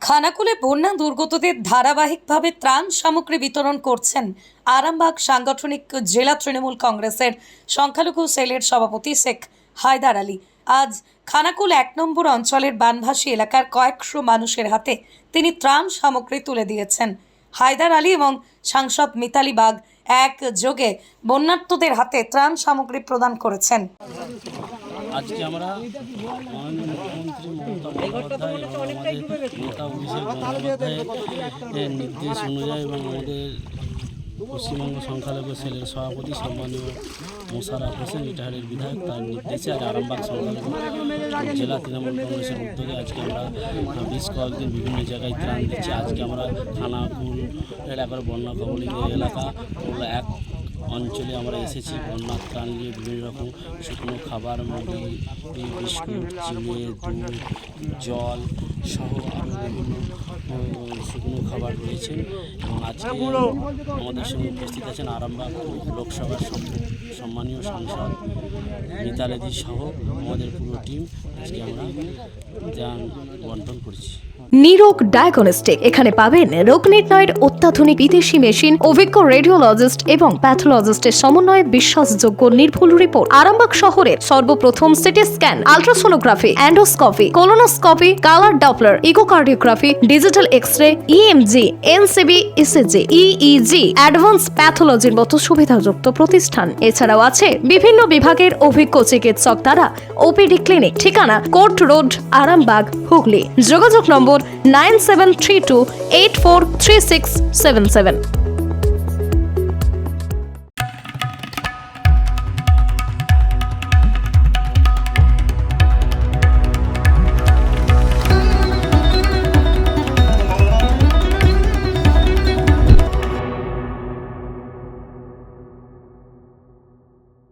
খানাকুলে বন্যা দুর্গতদের ধারাবাহিকভাবে ত্রাণ সামগ্রী বিতরণ করছেন আরামবাগ সাংগঠনিক জেলা তৃণমূল কংগ্রেসের সংখ্যালঘু সেলের সভাপতি শেখ হায়দার আলী। আজ খানাকুল ১ নম্বর অঞ্চলের বানভাসী এলাকার কয়েকশো মানুষের হাতে তিনি ত্রাণ সামগ্রী তুলে দিয়েছেন। হায়দার আলী এবং সাংসদ মিতালি বাগ একযোগে বন্যার্তদের হাতে ত্রাণ সামগ্রী প্রদান করেছেন। আজকে আমরা মাননীয় মুখ্যমন্ত্রী মমতা বন্দ্যোপাধ্যায় এবং আমাদের নেতা অভিষেক বন্দ্যোপাধ্যায়ের নির্দেশ অনুযায়ী এবং আমাদের পশ্চিমবঙ্গ সংখ্যালঘু সেলের সভাপতি সম্মানীয় মোশাররফ হোসেন রিটায়ার্ডের বিধায়ক তার নির্দেশে আজ আরামবাগ সংখ্যালঘু জেলা তৃণমূল কংগ্রেসের উদ্যোগে আজকে আমরা বেশ কয়েকদিন বিভিন্ন জায়গায় ত্রাণ দিচ্ছি। আজকে আমরা খানাকুল এলাকার বন্যা কবলিত এলাকা এক অঞ্চলে আমরা এসেছি। বন্যার ত্রাণ নিয়ে বিভিন্ন রকম শুকনো খাবার, মুড়ি, বিস্কুট, চিড়ে, দুধ, জল সহ আরও বিভিন্ন শুকনো খাবার রয়েছেন। এবং আজকে আমাদের সঙ্গে উপস্থিত আছেন আরামবাগ লোকসভার সম্মানীয় সাংসদ মিতালি সহ আমাদের পুরো টিম। আজকে আমরা ত্রাণ বন্টন করছি। নিরোগ ডায়াগনস্টিক, এখানে পাবেন রোগ নির্ণয়ের অত্যাধুনিক বিদেশি মেশিন, অভিজ্ঞ রেডিওলজিস্ট এবং প্যাথোলজিস্টের সমন্বয়ে বিশ্বাসযোগ্য নির্ভুল রিপোর্ট। আরামবাগ শহরের সর্বপ্রথম CT scan, ultrasonography, endoscopy, colonoscopy, colour doppler, echocardiography, digital X ray, EMG, NCB, ECG, EEG, advance প্যাথোলজির মতো সুবিধাযুক্ত প্রতিষ্ঠান। এছাড়াও আছে বিভিন্ন বিভাগের অভিজ্ঞ চিকিৎসক দ্বারা ওপিডি ক্লিনিক। ঠিকানা কোর্ট রোড, আরামবাগ, হুগলি। যোগাযোগ নম্বর 9732843677।